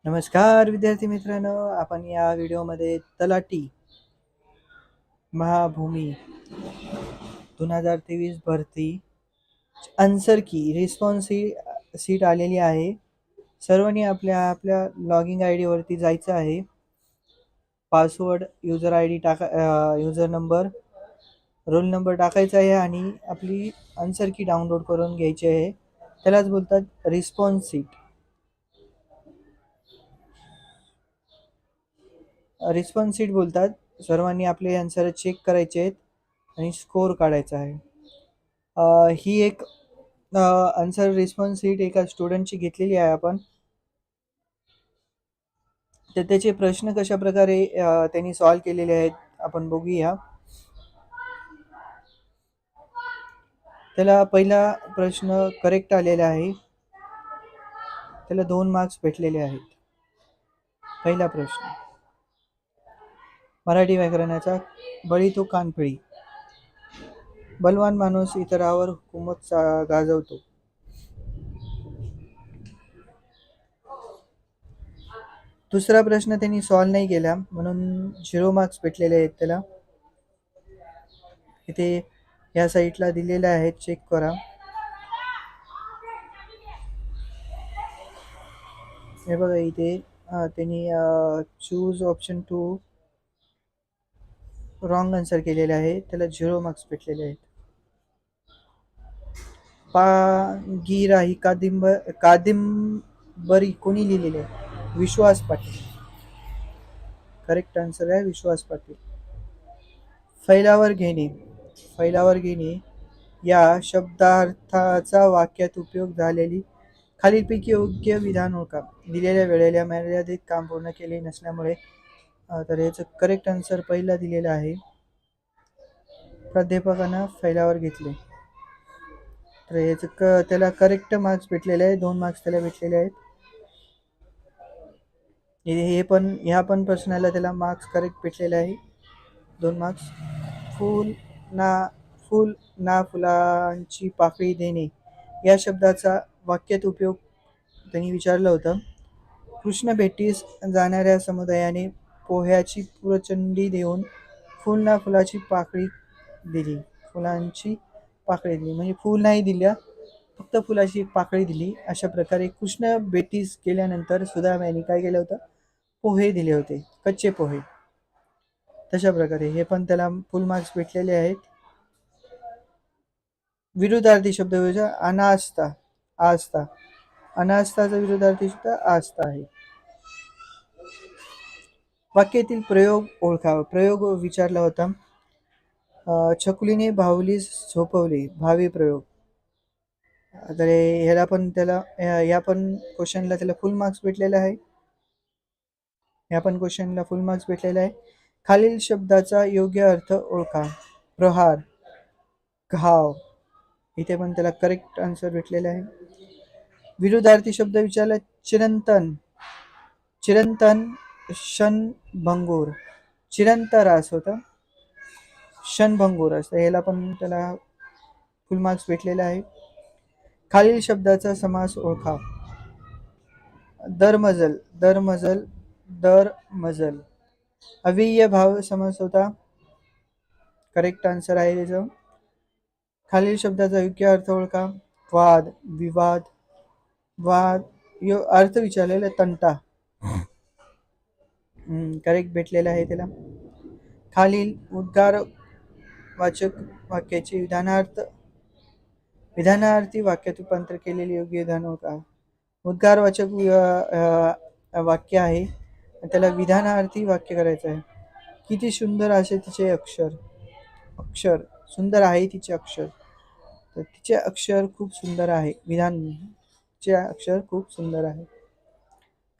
नमस्कार विद्यार्थी मित्रांनो, आपण या व्हिडिओमध्ये तलाठी महाभूमी 2023 भरती आन्सर की रिस्पॉन्स सीट आलेली आहे. सर्वांनी आपल्या आपल्या लॉगिंग आय डीवरती जायचं आहे. Password, user I D user number, roll number टाकायचा आहे आणि आपली आन्सर की डाउनलोड करून घ्यायची आहे. त्यालाच बोलतात रिस्पॉन्स सीट. रिस्पॉन्स सीट बोलतात. सर्वांनी आपले आन्सर चेक करायचे आहेत आणि स्कोर काढायचा आहे. ही एक आन्सर रिस्पॉन्स सीट एका स्टुडंटची घेतलेली आहे आपण. तर त्याचे प्रश्न कशा प्रकारे त्यांनी सॉल्व केलेले आहेत आपण बघूया. त्याला पहिला प्रश्न करेक्ट आलेला आहे, त्याला 2 मार्क्स भेटलेले आहेत. पहिला प्रश्न, मराठी व्याकरणाचा बळी तो कानफळी. बलवान माणूस इतरावर हुकूमत गाजवतो. दुसरा प्रश्न त्यांनी सॉल्व नाही केला म्हणून 0 मार्क्स भेटलेले आहेत त्याला. इथे या साईटला दिलेले आहेत, चेक करा. हे बघा इथे त्यांनी चूज ऑप्शन 2 रॉंग आन्सर केलेले आहे, त्याला 0 मार्क्स भेटलेले आहेत. पागीरा ही कादंबरी कोणी लिहिलेली आहे? विश्वास पाटील. करेक्ट आन्सर आहे विश्वास पाटील. फैलावर घेणे या शब्दार्थाचा वाक्यात उपयोग झालेली खालीलपैकी योग्य विधान ओळखा. दिलेल्या वेळेला मर्यादित काम पूर्ण केले नसल्यामुळे तर याचं करेक्ट आन्सर पहिला दिलेला आहे. प्राध्यापकांना फैलावर घेतले, तर याचं त्याला करेक्ट मार्क्स भेटलेले आहे. 2 मार्क्स त्याला भेटलेले आहेत. ह्या पण प्रश्नाला त्याला मार्क्स करेक्ट भेटलेले आहे, 2 मार्क्स. फूल ना फुलांची पाकळी देणे या शब्दाचा वाक्यात उपयोग त्यांनी विचारलं होतं. कृष्ण भेटीस जाणाऱ्या समुदायाने पोह्याची प्रचंडी देऊन फूल ना फुलाची पाकळी दिली. फुलांची पाकळी दिली म्हणजे फूल नाही दिल्या, फक्त फुलाची पाकळी दिली. अशा प्रकारे कृष्ण भेटीस गेल्यानंतर सुदाम्याने काय केलं होतं? पोहे दिले होते, कच्चे पोहे. तशा प्रकारे हे पण त्याला फुल मार्क्स भेटलेले आहेत. विरुद्धार्थी शब्द अनास्था, आस्था. अनास्थाचा विरुद्धार्थी शब्द आस्था आहे. वाक्यातील प्रयोग ओळखावा. प्रयोग विचारला होता. छकुलीने भाऊलीस झोपवले, भावी प्रयोग. तर ह्याला पण त्याला या पण क्वेश्चनला त्याला फुल मार्क्स भेटलेला आहे. या पण क्वेश्चनला फुल मार्क्स भेटलेला आहे. खालील शब्दाचा योग्य अर्थ ओळखा. प्रहार, घाव. इथे पण त्याला करेक्ट आन्सर भेटलेला आहे. विरुद्धार्थी शब्द विचारला. चिरंतन, क्षणभंगूर. चिरंतर असं होतं, क्षणभंगूर असतं. याला पण त्याला फुल मार्क्स भेटलेला आहे. खालील शब्दाचा समास ओळखा. दरमजल, दरमजल. अव्यय भाव समास होता, करेक्ट आन्सर आहे त्याचं. खालील शब्दाचा योग्य अर्थ ओळखा. वाद, विवाद. वाद अर्थ विचारलेला तंटा, करेक्ट भेटलेला आहे त्याला. खालील उद्गारवाचक वाक्याचे विधानार्थी वाक्यात रूपांतर केलेले योग्य विधान ओळखा. उद्गारवाचक वाक्य आहे, त्याला विधानार्थी वाक्य करायचं आहे. किती सुंदर असे तिचे अक्षर सुंदर आहे तिचे अक्षर, तर तिचे अक्षर खूप सुंदर आहे. विधानचे अक्षर खूप सुंदर आहे.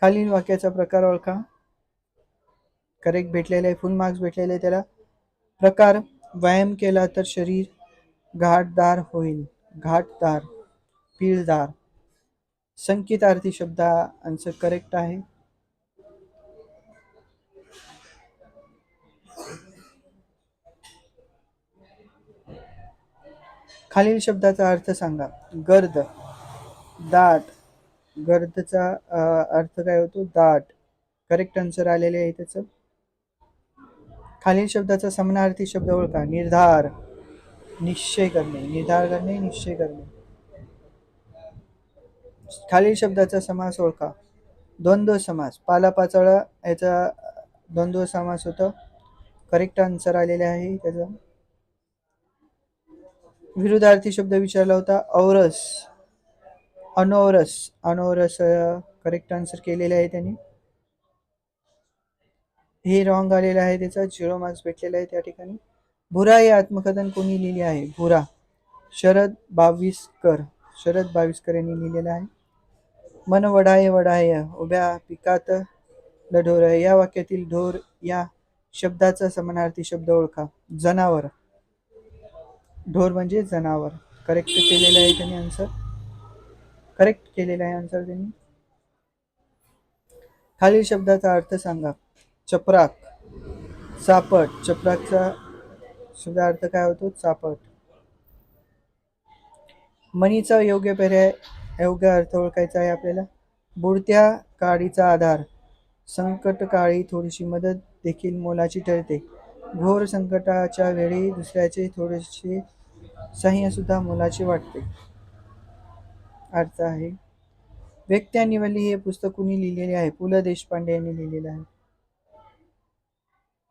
खालील वाक्याचा प्रकार ओळखा. करेक्ट भेटलेले आहे, फुल मार्क्स भेटलेले आहे त्याला. प्रकार, व्यायाम केला तर शरीर घाटदार होईल. घाटदार, पिळदार. संकेतार्थी शब्द आन्सर करेक्ट आहे. खालील शब्दाचा अर्थ सांगा. गर्द, दाट, गर्दचा अर्थ काय होतो? दाट. करेक्ट आन्सर आलेले आहे त्याचं. खालील शब्दाचा समानार्थी शब्द ओळखा. निर्धार, निश्चय करणे. निर्धार करणे, निश्चय करणे. खालील शब्दाचा समास ओळखा. द्वंद्व समास. पालापाचोळा याचा द्वंद्व समास होतो. करेक्ट आन्सर आलेले आहे त्याचा. विरुद्धार्थी शब्द विचारला होता. औरस, अनौरस. अनौरस करेक्ट आन्सर केलेले आहे त्यांनी. हे रॉंग आलेलं आहे त्याचा. 0 मार्क्स भेटलेला आहे त्या ठिकाणी. भुरा हे आत्मकथन कोणी लिहिले आहे? भुरा शरद बाविस्कर. शरद बाविस्कर यांनी लिहिलेलं आहे. मन वढाय वढाय उभ्या पिकात ढोर. या वाक्यातील ढोर या शब्दाचा समानार्थी शब्द ओळखा. जनावर. ढोर म्हणजे जनावर. करेक्ट केलेलं आहे त्यांनी आन्सर. करेक्ट केलेला आहे आन्सर त्यांनी. खालील शब्दाचा अर्थ सांगा. चपराक, चापट. चपराकचा शब्दार्थ काय होतो? चापट. मनीचा योग्य पर्याय, योग्य अर्थ ओळखायचा आहे आपल्याला. बुडत्या काडीचा आधार. संकट काळी थोडीशी मदत देखील मोलाची ठरते. घोर संकटाच्या वेळी दुसऱ्याचे थोडेसे सहाय्य सुद्धा मोलाचे वाटते. अर्थ आहे. व्यक्ती आणि वल्ली हे पुस्तक कुणी लिहिलेले आहे? पु ल देशपांडे यांनी लिहिलेले आहे.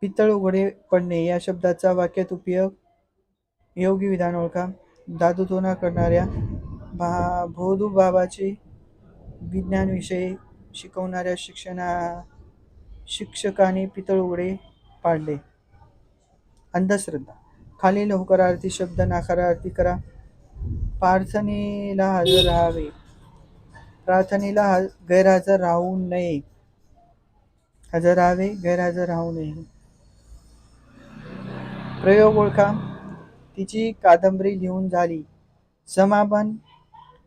पितळ उघडे पडणे या शब्दाचा वाक्यात उपयोग. योग्य विधान ओळखा. दादूतोना करणाऱ्या भोदू बाबाचे विज्ञान विषय शिकवणाऱ्या शिक्षकाने पितळ उघडे पाडले. अंधश्रद्धा. खालील होकारार्थी शब्द नकारार्थी करा. प्रार्थनेला हजर राहावे. प्रार्थनेला गैरहजर राहू नये. हजर राहावे, गैरहजर राहू नये. प्रयोग ओळखा. तिची कादंबरी लिहून झाली. समापन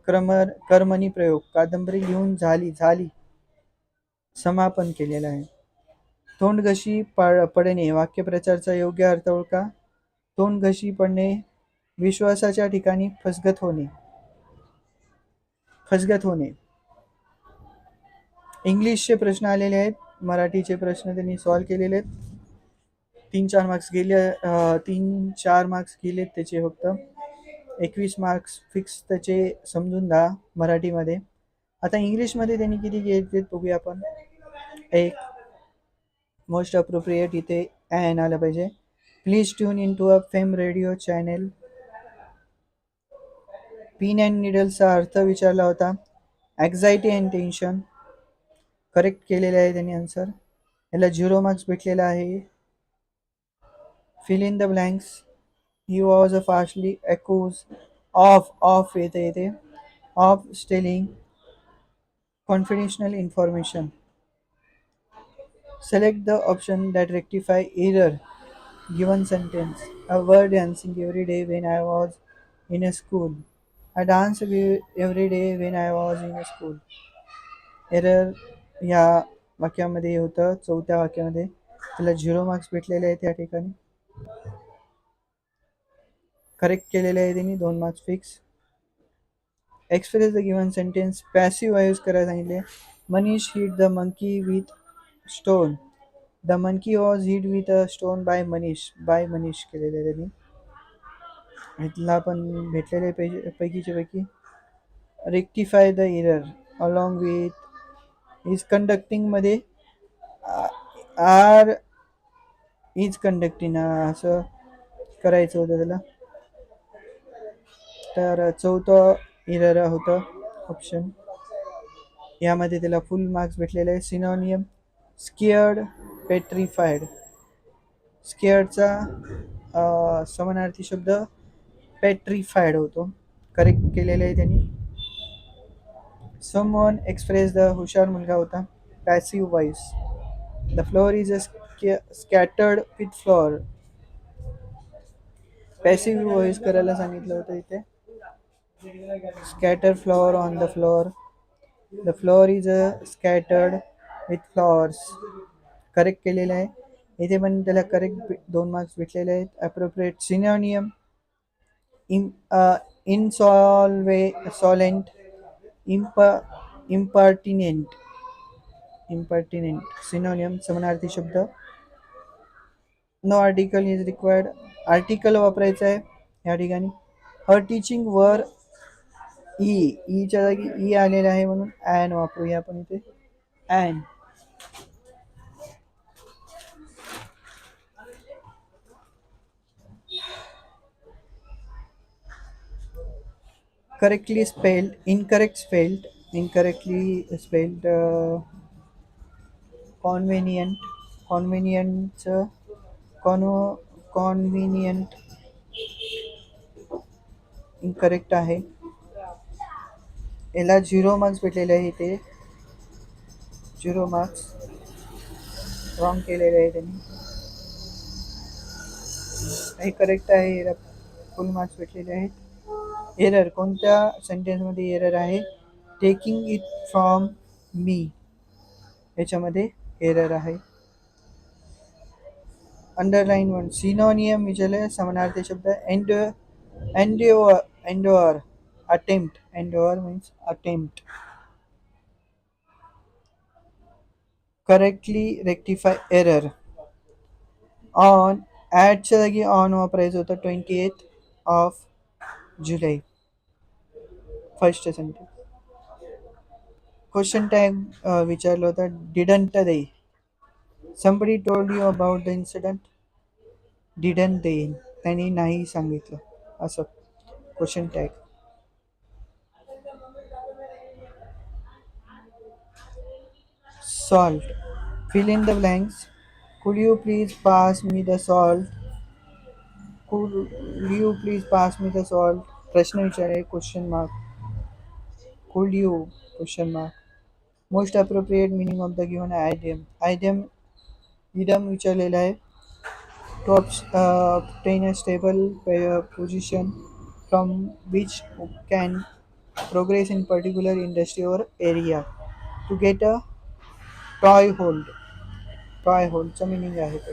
कर्मणी प्रयोग. कादंबरी लिहून झाली. समापन केलेलं आहे. तोंडघशी पडणे वाक्यप्रचाराचा योग्य अर्थ ओळखा. तोंडघशी पडणे विश्वासाच्या ठिकाणी फसगत होणे. इंग्लिशचे प्रश्न आलेले आहेत. मराठीचे प्रश्न त्यांनी सॉल्व्ह केलेले आहेत. 3-4 मार्क्स गेलेत त्याचे फक्त. 21 मार्क्स फिक्स त्याचे समजून द्या मराठीमध्ये. आता इंग्लिशमध्ये त्यांनी किती घेतलेत बघूया आपण. 1. मोस्ट अप्रोप्रिएट इथे ॲन आलं पाहिजे. Please tune in to a FM radio channel. Pin and निडलचा अर्थ विचारला होता. ॲक्झायटी अँड टेन्शन. करेक्ट केलेलं आहे त्यांनी आन्सर. याला 0 मार्क्स भेटलेला आहे. Fill in the blanks. He was a falsely accused of येते of stealing confidential information. Select the option that rectify error. Given sentence. A word dancing every day when I was in a school. I danced every day when I was in a school. Error या वाक्यामध्ये होतं. चौथ्या वाक्यामध्ये त्याला 0 marks भेटलेले आहेत या ठिकाणी. करेक्ट केलेले आहे त्यांनी. 2 marks fix. Express the given sentence. Passive use करायला सांगितले. Manish hit the monkey with stone. The monkey was hit with a stone by Manish. केलेले त्यांनी. इथला पण भेटलेले पैकीच्या पैकी. Rectify the error along with is conducting मध्ये आर इज कंडक्टिंग असं करायचं होतं त्याला. तर चौथं एरर होतं ऑप्शन. यामध्ये त्याला फुल मार्क्स भेटलेले आहे. सिनोनियम. स्केअर्ड, पेट्रिफाईड. स्केअर्डचा समानार्थी शब्द पेट्रिफाईड होतो. करेक्ट केलेले आहे त्यांनी. समवन एक्सप्रेस द हुशार मुलगा होता. Passive voice. The floor is a scattered with floor. Passive voice करायला सांगितलं होतं इथे. Scatter flower on the floor. The floor is a scattered with flowers. Correct केलेलं आहे. इथे पण त्याला करेक्ट 2 मार्क्स भेटलेले आहेत. Appropriate. Synonym. Insolent. Impertinent. Impertinent synonym समानार्थी शब्द. No article is required. Article वापरायचं आहे या ठिकाणी. हर टीचिंग वर ईच्या जागी ई आलेला आहे म्हणून ॲन वापरूया आपण इथे. An. Correctly spelled, incorrectly spelled. Convenient, कॉन्व्हेनियंटचं कॉन्व्हिनियंट इनकरेक्ट आहे. याला 0 मार्क्स भेटलेले आहे. इथे 0 मार्क्स रॉंग केलेले आहे त्यांनी. हे करेक्ट आहे. याला फुल मार्क्स भेटलेले आहेत. एरर, कोणत्या सेंटेन्समध्ये एरर आहे? टेकिंग इट फ्रॉम मी, याच्यामध्ये एरर आहे. अंडरलाईन 1 सिनोनियम विचारले समानार्थी शब्द. Endeavour, attempt. Endeavour means attempt. Correctly rectify error. On, ॲटच्या जागी ऑन वापरायचं होतं. 28th of July, first sentence. Question tag विचारलं होतं. Didn't they. Somebody told you about the incident. Didn't they, त्यांनी नाही सांगितलं असं. Question tag. Salt, fill in the blanks. Could you please pass me the salt. Could you please pass me the salt. प्रश्न विचार, question mark. Could you, question mark. Most appropriate meaning of the given idiom. Idiom विचारलेला आहे. To obtain a stable position from which can progress in particular industry or area. To get a toy hold. Toy होल्डचा meaning आहे ते.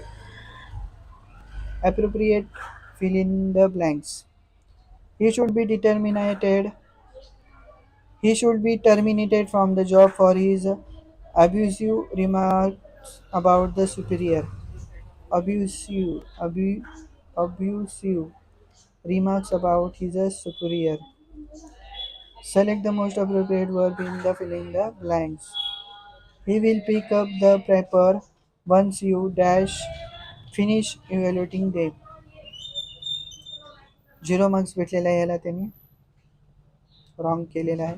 appropriate, fill in the blanks. He should be determinated. He should be terminated from the job for his abusive remarks about the superior. Abusive remarks about his superior. Select the most appropriate verb in the filling the blanks. He will pick up the paper once you dash finish evaluating them. 0 marks भेटलेला आहे याला. त्यांनी wrong केलेला आहे.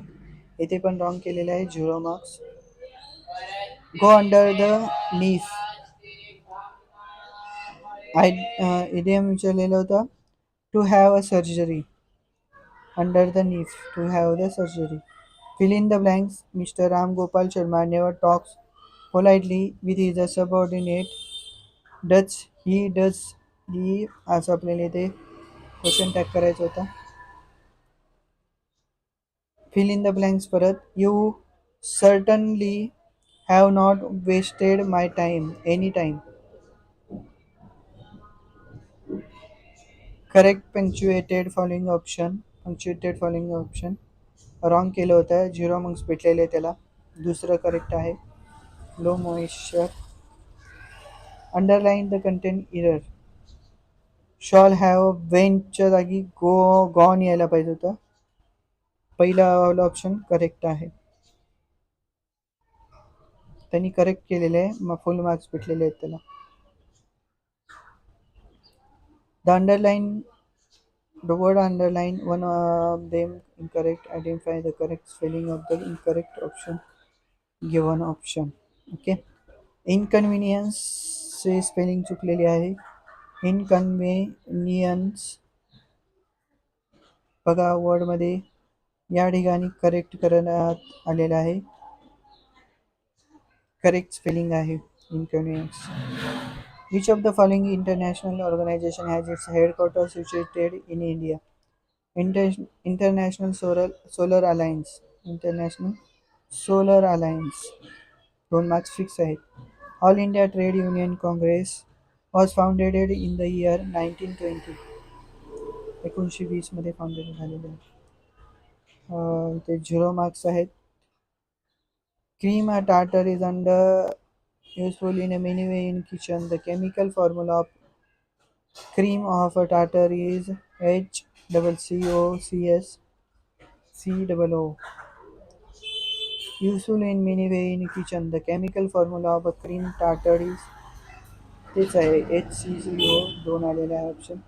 इथे पण wrong केलेला आहे. 0 marks. Go under the knife. Idiom विचारलेलं होतं. To have a surgery. Under the knife, to have the surgery. Fill in the blanks. Mister Ram Gopal Sharma never talks politely with his subordinate. Does he असं आपल्याला इथे question tag करायचं होता. Fill in the blanks परत. You certainly have not wasted my time any time. Correct punctuated following option. Wrong केलं होतं. 0 marks भेटलेले त्याला. दुसरं करेक्ट आहे. Low moisture. Underline the content error. Shall have वेंटच्या जागी गॉन यायला पाहिजे होतं. पहिला ऑप्शन करेक्ट आहे. त्यांनी करेक्ट केलेलं आहे. मग फुल मार्क्स भेटलेले आहेत त्याला. The word underline, one of them incorrect. Identify the correct spelling of the incorrect option. Given option. Okay. Inconvenience चे स्पेलिंग चुकलेली आहे. इनकन्व्हिनियन्स बघा वर्डमध्ये या ठिकाणी करेक्ट करण्यात आलेलं आहे. करेक्ट स्पेलिंग आहे inconvenience. Which of the following international organization has its headquarters situated in India? International Solar Alliance. International Solar Alliance. 2 marks fix आहेत. All India Trade Union Congress was founded in the year 1920. 1920 मध्ये founded झालेलं आहे. ते 0 marks आहेत. Cream or tartar is under useful in a many way in kitchen. The chemical formula of cream of a tartar is HCCOCS useful in many way in kitchen. The chemical formula of a cream tartar is तेच आहे HCCO दोन आलेले आहे option.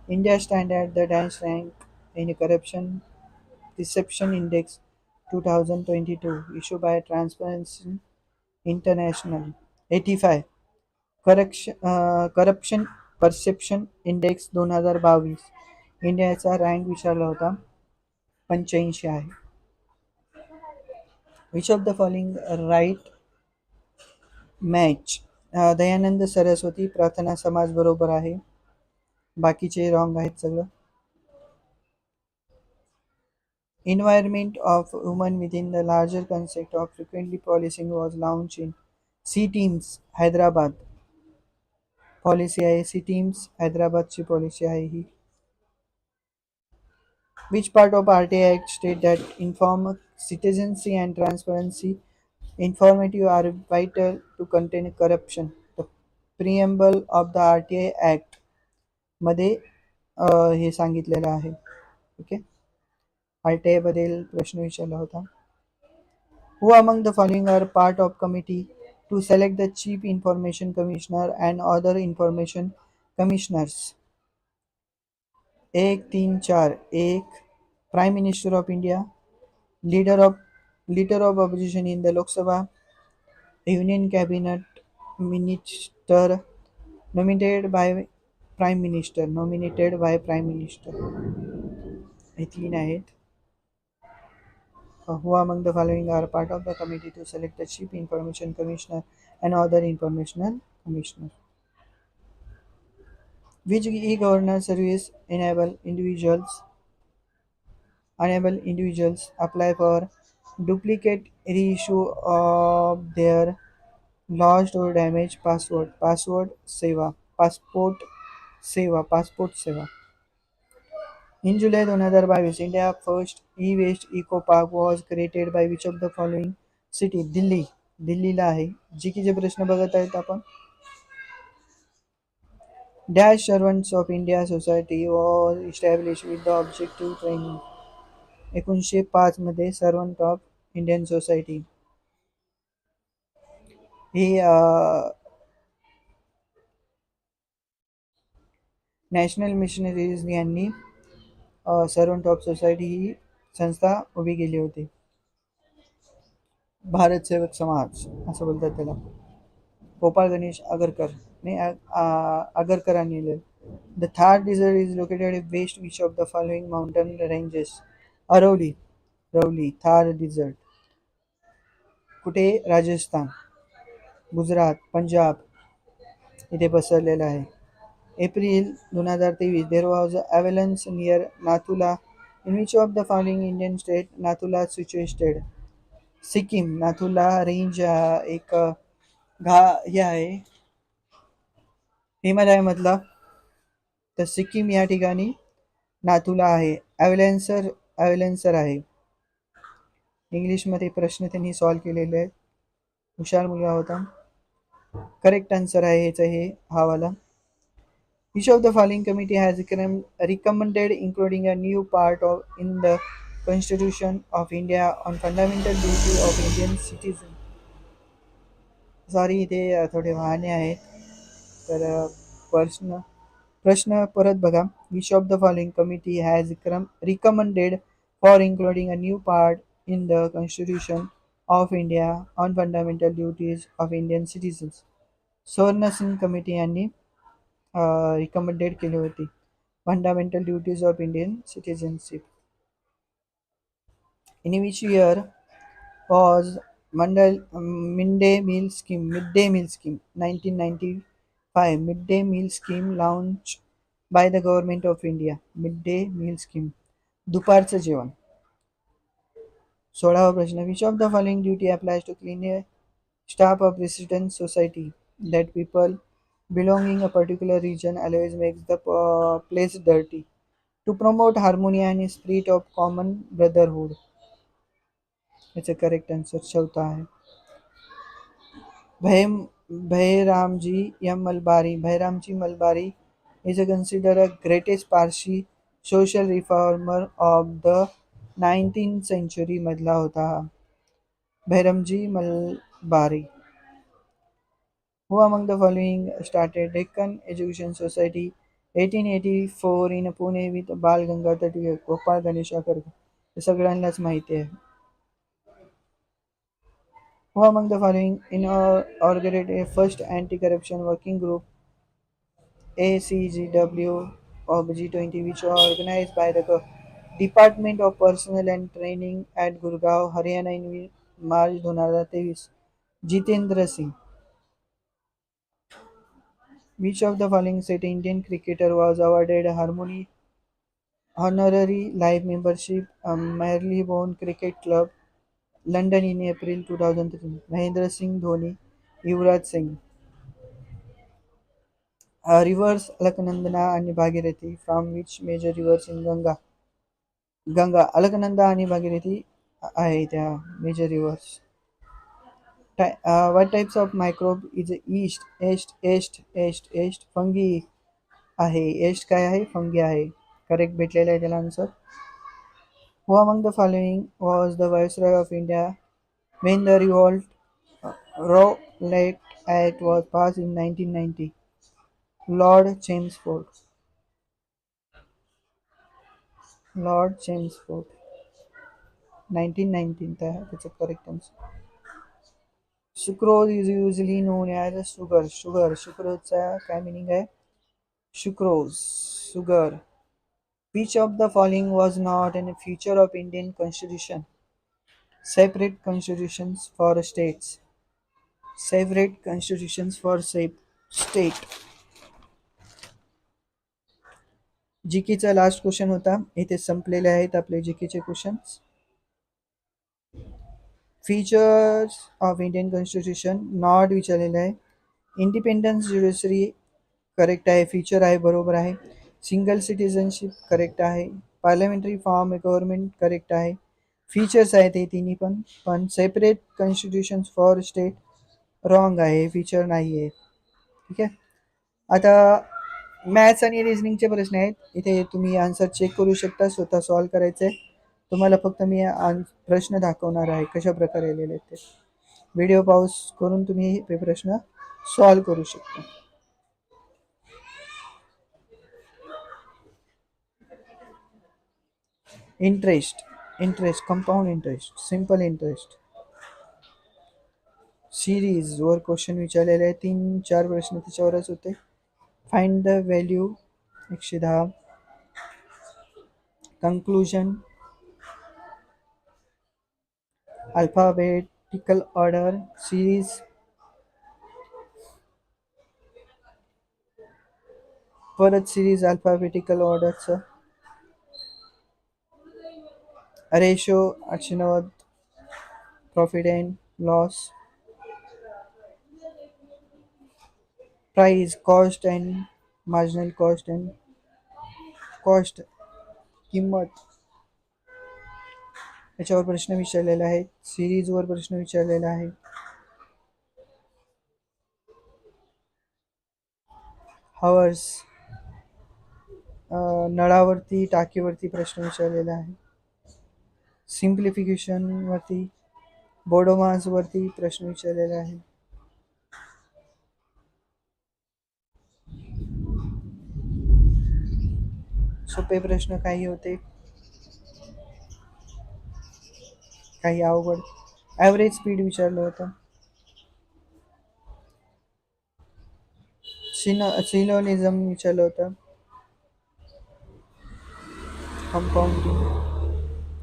India stand at the Danish rank in corruption Deception Index 2022 issued by Transparency International. 85 corruption perception index 2022 इंडियाचा rank विचारला होता 85 आहे. Which of the following right match Dayanand Saraswati Prarthana Samaj बरोबर आहे. बाकीचे रॉंग आहेत सगळं. Environment of women within the larger concept of frequently policing was launched in C Teams Hyderabad. Policy आहे सी टीम्स हैदराबादची पॉलिसी आहे ही. Which part of RTI Act state that inform citizenry and transparency informative are vital to contain corruption? The preamble of the RTI Act मध्ये हे सांगितलेलं आहे. Okay RTI बद्दल प्रश्न विचारला होता. Who among the following are part of committee to select the chief information commissioner and other information commissioners? 1 3 4 1 Prime Minister of India, leader of opposition in the Lok Sabha, Union Cabinet Minister nominated by Prime Minister. हे तीन आहेत. Who among the following are part of the committee to select the chief information commissioner and other informational commissioner? Which e-governance service enable individuals apply for duplicate reissue of their lost or damaged passport seva. In July 2022, India's first e-waste eco park was created by which of the following city? दिल्लीला आहे. जीकेचे प्रश्न बघत आहेत आपण. Dash Servants of India Society was established with the objective training. 1905 मध्ये servant of Indian society he national missionaries यांनी servant of society ही संस्था उभी केली होती. भारत सेवक समाज असं बोलतात त्याला. गोपाळ गणेश आगरकरांनी लिहिलं. The Thar Desert is located west which of the following mountain ranges? Aravalli Thar dessert. कुठे? राजस्थान, गुजरात, पंजाब इथे पसरलेलं आहे. April 2023 there was avalanche near Nathula. In which of the following Indian state Nathula situated? Sikkim. Nathula range एक हे आहे हिमालयामधला. तर सिक्कीम या ठिकाणी नाथुला आहे. ॲव्हलेन्सर आहे. इंग्लिशमध्ये प्रश्न त्यांनी सॉल्व केलेले आहेत. हुशार मुलगा होता. करेक्ट आन्सर आहे ह्याचं हे हा वाला. Which of the following committee has recommended including a new part in the Constitution of India on fundamental duty of Indian citizen? Sorry इथे थोडे वाहने आहेत तर प्रश्न परत बघा. Which of the following committee has recommended for including a new part in the Constitution of India on fundamental duties of Indian citizens? स्वर्ण Singh committee यांनी रिकमेंडेड केली होती fundamental duties of Indian citizenship. In which year was midday meal scheme 1995 midday meal scheme launched by the government of India. midday meal scheme दुपारचं जेवण. 16वा प्रश्न. Which of the following duty applies to cleaner staff of resident society? That people belonging a particular region always makes the place dirty. To promote harmony and spirit of common brotherhood. याचा correct answer चौथा आहे. भय Bhairamji M. Malbari. Bhairamji Malbari is considered a greatest Parsi social reformer of the 19th century मधला होता हा. Bhairamji Malbari. Who among the following started Deccan Education Society 1884 in Pune with Bal Gangadhar Tilak, Gopal Ganeshakar? हे सगळ्यांनाच माहिती आहे. Who among the following inaugurated a first anti-corruption working group ACGW of G20, which was organized by the Department of Personnel and Training at Gurgaon, Haryana in March 2023? Jitendra Singh. Which of the following state Indian cricketer was awarded honorary life membership Marylebone Cricket Club, London in April 2003? Mahendra Singh Dhoni, Yuvraj Singh. Rivers Alaknanda and Bhagirathi from which major rivers in Ganga? Ganga. Alaknanda आणि भागीरथी आहे त्या major rivers. What types of microbe is yeast fungi आहे. yeast काय आहे? fungi आहे. Correct भेटलेला आहे त्याला answer. Who among the following was the Viceroy of India when the revolt Rowlatt Act was passed in 1990? Lord Chelmsford. Lord Chelmsford. 1919 that's a correct answer. Sucrose is usually known as sugar. Sucroseचा काय meaning आहे? Sucrose. Sugar. Which of the following was not a feature of Indian Constitution? Separate constitutions for states. Separate constitutions for state. जीकेचा last question होता. इथे संपलेले आहेत आपले जीकेचे questions. Features of Indian constitution not विचारलेलं आहे. इंडिपेंडन्स ज्युडिशरी करेक्ट आहे. फीचर आहे बरोबर आहे. सिंगल सिटिझनशिप करेक्ट आहे. पार्लमेंटरी फॉर्म गव्हर्नमेंट करेक्ट आहे. फीचर्स आहेत हे तिन्ही पण separate constitutions for state wrong आहे. फीचर नाही आहे. ठीक आहे. आता मॅथ्स आणि रिझनिंगचे प्रश्न आहेत. इथे तुम्ही आन्सर चेक करू शकता. स्वतः सॉल्व करायचं आहे. तुम्हाला फक्त मी प्रश्न दाखवणार आहे कशा प्रकारे आलेले आहेत ते. व्हिडिओ पॉज करून तुम्ही हे प्रश्न सॉल्व करू शकता. Interest, compound interest, simple interest. Series वर क्वेश्चन विचारलेले आहे. 3-4 प्रश्न त्याच्यावरच होते. Find the value 110. Conclusion, alphabetical order, series, परत सिरीज अल्फाबेटिकल ऑर्डरचं, ratio 890, profit and loss, price, cost and marginal cost and cost, किंमत, याच्यावर प्रश्न विचारलेला आहे. सिरीजवर प्रश्न विचारलेला आहे. हवर्स, नळावरती टाकीवरती प्रश्न विचारलेला आहे. सिम्प्लिफिकेशन वरती, बोडोमास वरती प्रश्न विचारलेला आहे. सोपे प्रश्न काही होते, काही अवघड. ॲव्हरेज स्पीड विचारलं होतं. सिलोनिझम विचारलं होतं.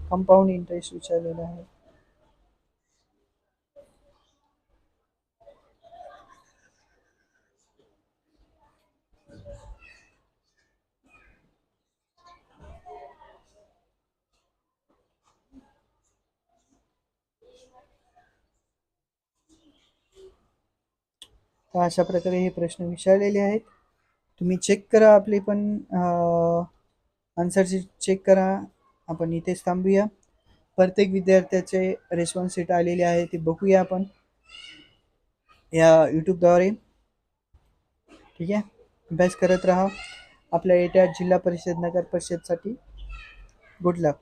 कंपाऊंड इंटरेस्ट विचारलेला आहे. तर अशा प्रकारे हे प्रश्न विचारलेले आहेत. तुम्ही चेक करा. आपले पण आन्सरची चेक करा. आपण इथेच थांबूया. प्रत्येक विद्यार्थ्याचे रिस्पॉन्स शीट आलेली आहे, ती बघूया आपण या यूट्यूबद्वारे. ठीक आहे, अभ्यास करत राहा. आपल्या येत्या जिल्हा परिषद नगर परिषदसाठी गुड लक.